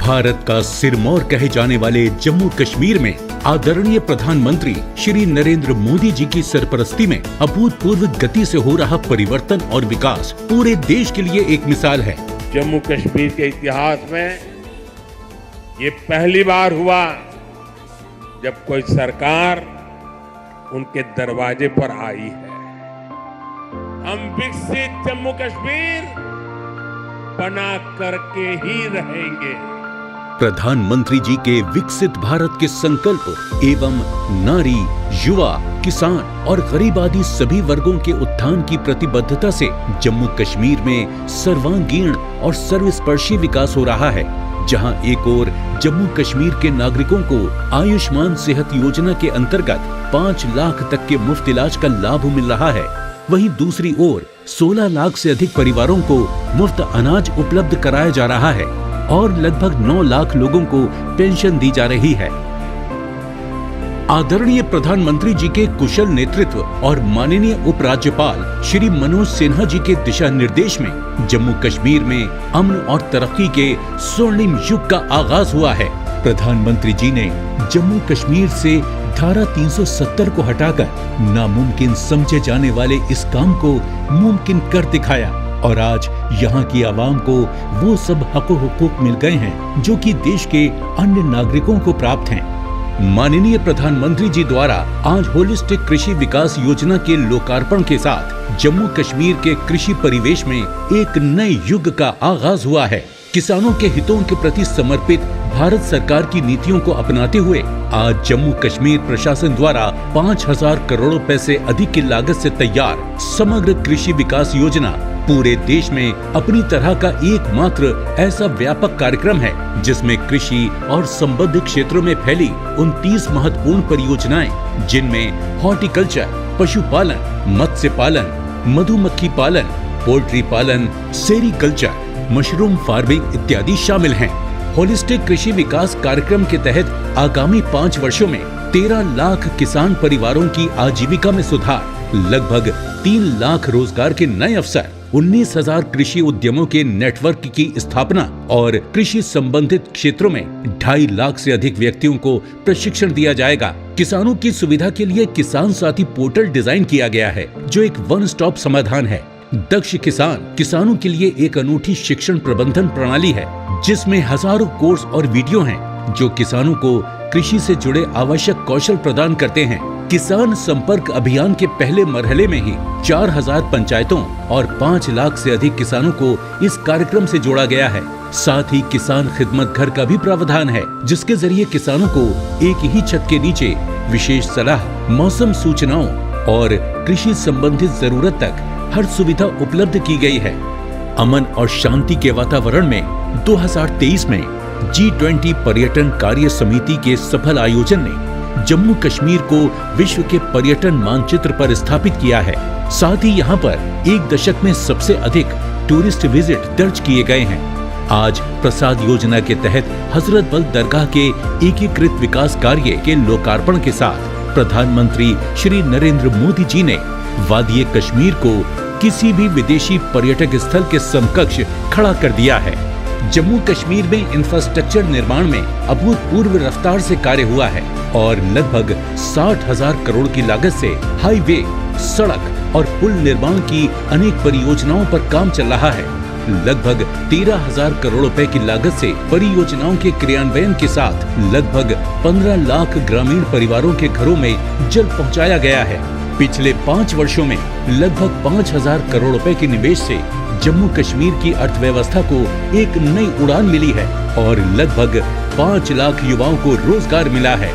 भारत का सिरमौर कहे जाने वाले जम्मू कश्मीर में आदरणीय प्रधानमंत्री श्री नरेंद्र मोदी जी की सरपरस्ती में अभूतपूर्व गति से हो रहा परिवर्तन और विकास पूरे देश के लिए एक मिसाल है। जम्मू कश्मीर के इतिहास में ये पहली बार हुआ जब कोई सरकार उनके दरवाजे पर आई है। हम विकसित जम्मू कश्मीर बना करके ही रहेंगे। प्रधानमंत्री जी के विकसित भारत के संकल्प एवं नारी, युवा, किसान और गरीब आदि सभी वर्गों के उत्थान की प्रतिबद्धता से जम्मू कश्मीर में सर्वांगीण और सर्वस्पर्शी विकास हो रहा है। जहां एक ओर जम्मू कश्मीर के नागरिकों को आयुष्मान सेहत योजना के अंतर्गत 5 लाख तक के मुफ्त इलाज का लाभ मिल रहा है, वहीं दूसरी ओर 16 लाख से अधिक परिवारों को मुफ्त अनाज उपलब्ध कराया जा रहा है और लगभग 9 लाख लोगों को पेंशन दी जा रही है। आदरणीय प्रधानमंत्री जी के कुशल नेतृत्व और माननीय उपराज्यपाल श्री मनोज सिन्हा जी के दिशा निर्देश में जम्मू कश्मीर में अमन और तरक्की के स्वर्णिम युग का आगाज हुआ है। प्रधानमंत्री जी ने जम्मू कश्मीर से धारा 370 को हटाकर नामुमकिन समझे जाने वाले इस काम को मुमकिन कर दिखाया और आज यहाँ की आवाम को वो सब हक हुकूक मिल गए हैं जो कि देश के अन्य नागरिकों को प्राप्त हैं। माननीय प्रधानमंत्री जी द्वारा आज होलिस्टिक कृषि विकास योजना के लोकार्पण के साथ जम्मू कश्मीर के कृषि परिवेश में एक नए युग का आगाज हुआ है। किसानों के हितों के प्रति समर्पित भारत सरकार की नीतियों को अपनाते हुए आज जम्मू कश्मीर प्रशासन द्वारा 5,000 करोड़ रुपए से अधिक की लागत से तैयार समग्र कृषि विकास योजना पूरे देश में अपनी तरह का एकमात्र ऐसा व्यापक कार्यक्रम है जिसमें कृषि और संबद्ध क्षेत्रों में फैली 29 महत्वपूर्ण परियोजनाएं जिनमें हॉर्टिकल्चर, पशुपालन, मत्स्य पालन, मधुमक्खी पालन, पोल्ट्री पालन, सेरीकल्चर, मशरूम फार्मिंग इत्यादि शामिल हैं। होलिस्टिक कृषि विकास कार्यक्रम के तहत आगामी 5 वर्षों में 13 लाख किसान परिवारों की आजीविका में सुधार, लगभग 3 लाख रोजगार के नए अवसर, 19,000 कृषि उद्यमों के नेटवर्क की स्थापना और कृषि संबंधित क्षेत्रों में 2.5 लाख से अधिक व्यक्तियों को प्रशिक्षण दिया जाएगा। किसानों की सुविधा के लिए किसान साथी पोर्टल डिजाइन किया गया है जो एक वन स्टॉप समाधान है। दक्ष किसान किसानों के लिए एक अनूठी शिक्षण प्रबंधन प्रणाली है जिसमें हजारों कोर्स और वीडियो हैं जो किसानों को कृषि से जुड़े आवश्यक कौशल प्रदान करते हैं। किसान संपर्क अभियान के पहले मरहले में ही 4,000 पंचायतों और 5 लाख से अधिक किसानों को इस कार्यक्रम से जोड़ा गया है। साथ ही किसान खिदमत घर का भी प्रावधान है जिसके जरिए किसानों को एक ही छत के नीचे विशेष सलाह, मौसम सूचनाओं और कृषि संबंधित जरूरत तक हर सुविधा उपलब्ध की गई है। अमन और शांति के वातावरण में 2023 में G20 पर्यटन कार्य समिति के सफल आयोजन ने जम्मू कश्मीर को विश्व के पर्यटन मानचित्र पर स्थापित किया है। साथ ही यहाँ पर एक दशक में सबसे अधिक टूरिस्ट विजिट दर्ज किए गए हैं। आज प्रसाद योजना के तहत हजरत बल दरगाह के एकीकृत विकास कार्य के लोकार्पण के साथ प्रधानमंत्री श्री नरेंद्र मोदी जी ने वादी कश्मीर को किसी भी विदेशी पर्यटक स्थल के समकक्ष खड़ा कर दिया है। जम्मू कश्मीर में इंफ्रास्ट्रक्चर निर्माण में अभूतपूर्व रफ्तार से कार्य हुआ है और लगभग 60,000 करोड़ की लागत से हाईवे, सड़क और पुल निर्माण की अनेक परियोजनाओं पर काम चल रहा है। लगभग 13,000 करोड़ रुपए की लागत से परियोजनाओं के क्रियान्वयन के साथ लगभग 15 लाख ग्रामीण परिवारों के घरों में जल पहुंचाया गया है। पिछले 5 वर्षों में लगभग 5,000 करोड़ रुपए के निवेश से जम्मू कश्मीर की अर्थव्यवस्था को एक नई उड़ान मिली है और लगभग 5 लाख युवाओं को रोजगार मिला है।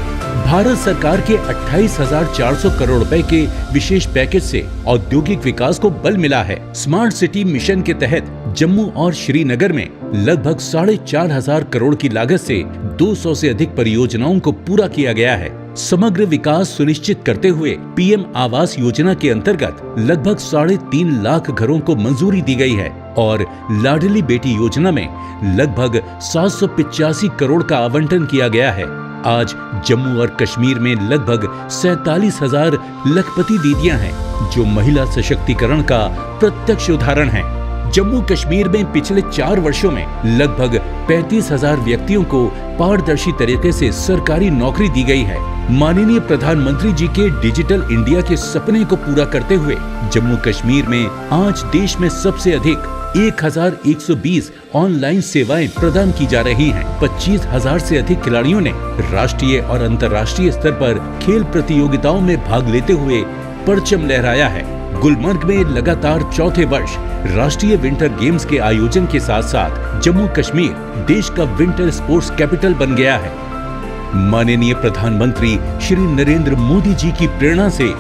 भारत सरकार के 28,400 करोड़ रुपए के विशेष पैकेज से औद्योगिक विकास को बल मिला है। स्मार्ट सिटी मिशन के तहत जम्मू और श्रीनगर में लगभग 4,500 करोड़ की लागत से 200 से अधिक परियोजनाओं को पूरा किया गया है। समग्र विकास सुनिश्चित करते हुए पीएम आवास योजना के अंतर्गत लगभग 3.5 लाख घरों को मंजूरी दी गई है और लाडली बेटी योजना में लगभग 785 करोड़ का आवंटन किया गया है। आज जम्मू और कश्मीर में लगभग 47,000 लखपति दीदियां हैं जो महिला सशक्तिकरण का प्रत्यक्ष उदाहरण हैं। जम्मू कश्मीर में पिछले 4 वर्षों में लगभग 35,000 व्यक्तियों को पारदर्शी तरीके से सरकारी नौकरी दी गई है। माननीय प्रधानमंत्री जी के डिजिटल इंडिया के सपने को पूरा करते हुए जम्मू कश्मीर में आज देश में सबसे अधिक 1120 ऑनलाइन सेवाएं प्रदान की जा रही हैं। 25,000 से अधिक खिलाड़ियों ने राष्ट्रीय और अंतर्राष्ट्रीय स्तर पर खेल प्रतियोगिताओं में भाग लेते हुए परचम लहराया है। गुलमर्ग में लगातार चौथे वर्ष राष्ट्रीय विंटर गेम्स के आयोजन के साथ साथ जम्मू कश्मीर देश का विंटर स्पोर्ट्स कैपिटल बन गया है। माननीय प्रधानमंत्री श्री नरेंद्र मोदी जी की प्रेरणा से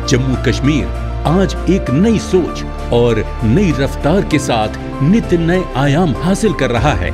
जम्मू कश्मीर आज एक नई सोच और नई रफ्तार के साथ नित्य नए आयाम हासिल कर रहा है।